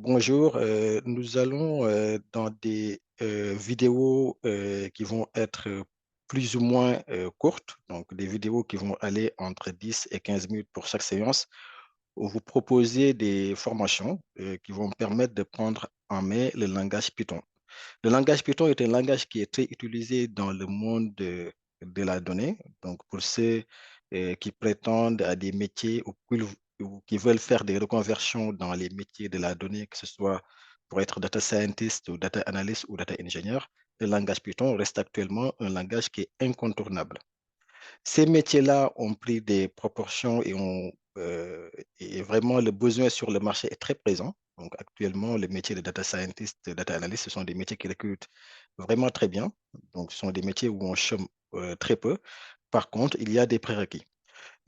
Bonjour, nous allons dans des vidéos qui vont être plus ou moins courtes, donc des vidéos qui vont aller entre 10 et 15 minutes pour chaque séance, où vous proposez des formations qui vont permettre de prendre en main le langage Python. Le langage Python est un langage qui est très utilisé dans le monde de la donnée. Donc, pour ceux qui prétendent à des métiers ou qui veulent faire des reconversions dans les métiers de la donnée, que ce soit pour être data scientist ou data analyst ou data engineer, le langage Python reste actuellement un langage qui est incontournable. Ces métiers-là ont pris des proportions et vraiment le besoin sur le marché est très présent. Donc actuellement, les métiers de data scientist, de data analyst, ce sont des métiers qui recrutent vraiment très bien. Donc ce sont des métiers où on chôme très peu. Par contre, il y a des prérequis.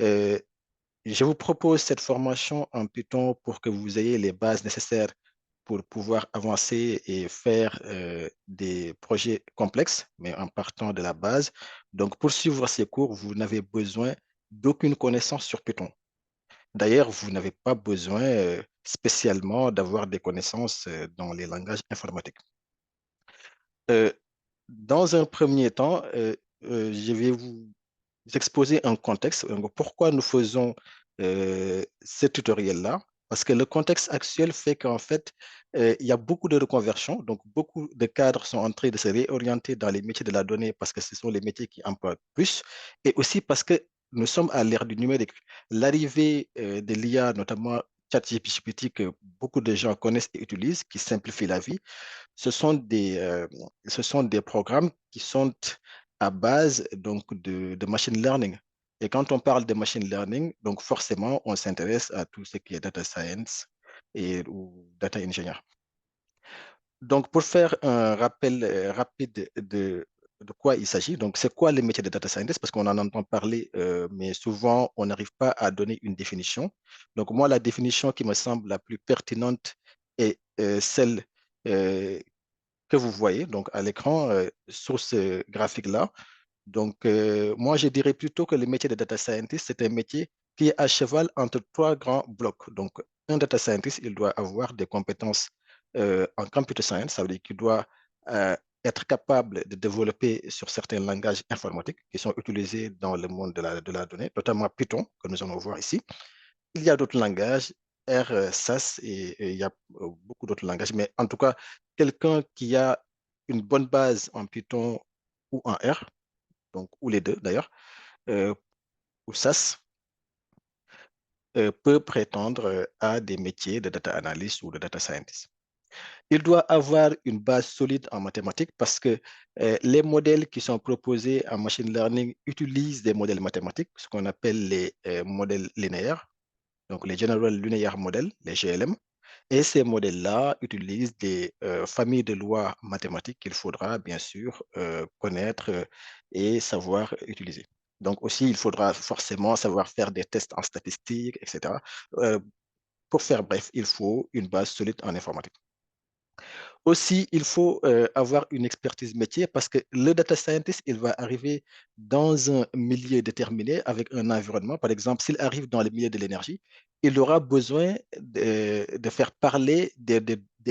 Euh, je vous propose cette formation en Python pour que vous ayez les bases nécessaires pour pouvoir avancer et faire des projets complexes, mais en partant de la base. Donc, pour suivre ces cours, vous n'avez besoin d'aucune connaissance sur Python. D'ailleurs, vous n'avez pas besoin spécialement d'avoir des connaissances dans les langages informatiques. Euh, dans un premier temps, je vais vous exposer un contexte. Pourquoi nous faisons ce tutoriel-là? Parce que le contexte actuel fait qu'en fait, il y a beaucoup de reconversions. Donc, beaucoup de cadres sont en train de se réorienter dans les métiers de la donnée parce que ce sont les métiers qui emploient plus. Et aussi parce que nous sommes à l'ère du numérique. L'arrivée de l'IA, notamment ChatGPT, que beaucoup de gens connaissent et utilisent, qui simplifie la vie, ce sont ce sont des programmes qui sont à base donc de machine learning. Et quand on parle de machine learning, donc forcément, on s'intéresse à tout ce qui est data science ou data engineer. Donc, pour faire un rappel rapide de quoi il s'agit, donc c'est quoi le métier de data scientist? Parce qu'on en entend parler, mais souvent, on n'arrive pas à donner une définition. Donc, moi, la définition qui me semble la plus pertinente est celle euh, que vous voyez donc à l'écran sur ce graphique-là. Donc, moi, je dirais plutôt que le métier de data scientist, c'est un métier qui est à cheval entre trois grands blocs. Donc, un data scientist, il doit avoir des compétences en computer science, ça veut dire qu'il doit euh, être capable de développer sur certains langages informatiques qui sont utilisés dans le monde de la donnée, notamment Python, que nous allons voir ici. Il y a d'autres langages, R, SAS, et il y a beaucoup d'autres langages, mais en tout cas, quelqu'un qui a une bonne base en Python ou en R, donc, ou les deux d'ailleurs, euh, ou SAS, peut prétendre à des métiers de data analyst ou de data scientist. Il doit avoir une base solide en mathématiques parce que les modèles qui sont proposés en machine learning utilisent des modèles mathématiques, ce qu'on appelle les modèles linéaires, donc les General Linear Models, les GLM. Et ces modèles-là utilisent des familles de lois mathématiques qu'il faudra bien sûr connaître et savoir utiliser. Donc aussi, il faudra forcément savoir faire des tests en statistiques, etc. Euh, pour faire bref, il faut une base solide en informatique. Aussi, il faut avoir une expertise métier parce que le data scientist, il va arriver dans un milieu déterminé avec un environnement. Par exemple, s'il arrive dans le milieu de l'énergie, il aura besoin de faire parler des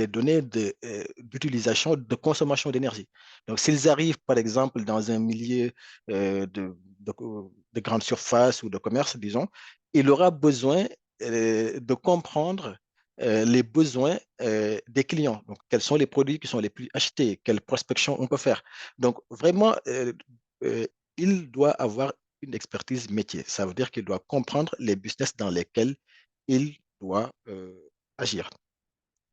données d'utilisation, de consommation d'énergie. Donc, s'ils arrivent, par exemple, dans un milieu de grande surface ou de commerce, disons, il aura besoin de comprendre les besoins des clients. Donc, quels sont les produits qui sont les plus achetés, quelle prospection on peut faire. Donc, vraiment, euh, il doit avoir une expertise métier. Ça veut dire qu'il doit comprendre les business dans lesquels il doit agir.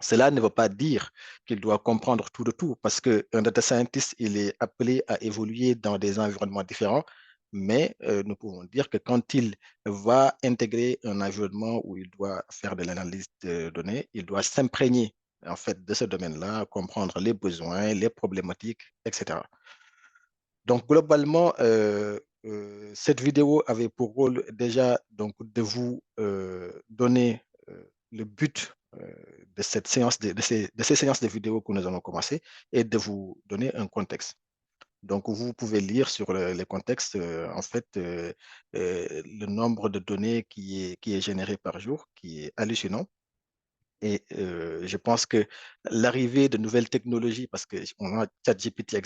Cela ne veut pas dire qu'il doit comprendre tout de tout, parce qu'un data scientist, il est appelé à évoluer dans des environnements différents, mais nous pouvons dire que quand il va intégrer un environnement où il doit faire de l'analyse de données, il doit s'imprégner en fait de ce domaine-là, comprendre les besoins, les problématiques, etc. Donc globalement, cette vidéo avait pour rôle déjà donc de vous donner le but de cette séance de ces séances de vidéos que nous allons commencer et de vous donner un contexte. Donc, vous pouvez lire sur les contextes, en fait, le nombre de données qui est généré par jour, qui est hallucinant. Et je pense que l'arrivée de nouvelles technologies, parce qu'on a ChatGPT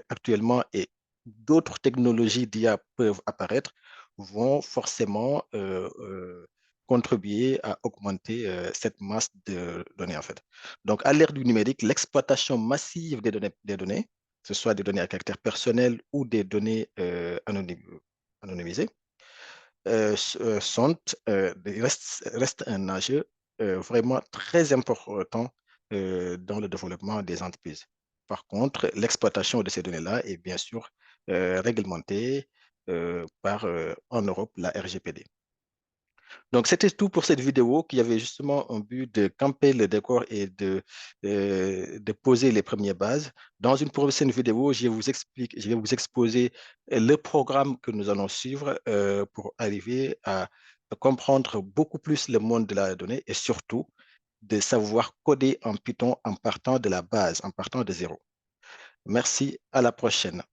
actuellement et d'autres technologies d'IA peuvent apparaître, vont forcément contribuer à augmenter cette masse de données en fait. Donc, à l'ère du numérique, l'exploitation massive des données, que ce soit des données à caractère personnel ou des données anonymisées, sont, reste un enjeu vraiment très important dans le développement des entreprises. Par contre, l'exploitation de ces données-là est bien sûr réglementée par, en Europe, la RGPD. Donc, c'était tout pour cette vidéo qui avait justement un but de camper le décor et de poser les premières bases. Dans une prochaine vidéo, je vais vous exposer le programme que nous allons suivre pour arriver à comprendre beaucoup plus le monde de la donnée et surtout de savoir coder en Python en partant de la base, en partant de zéro. Merci, à la prochaine.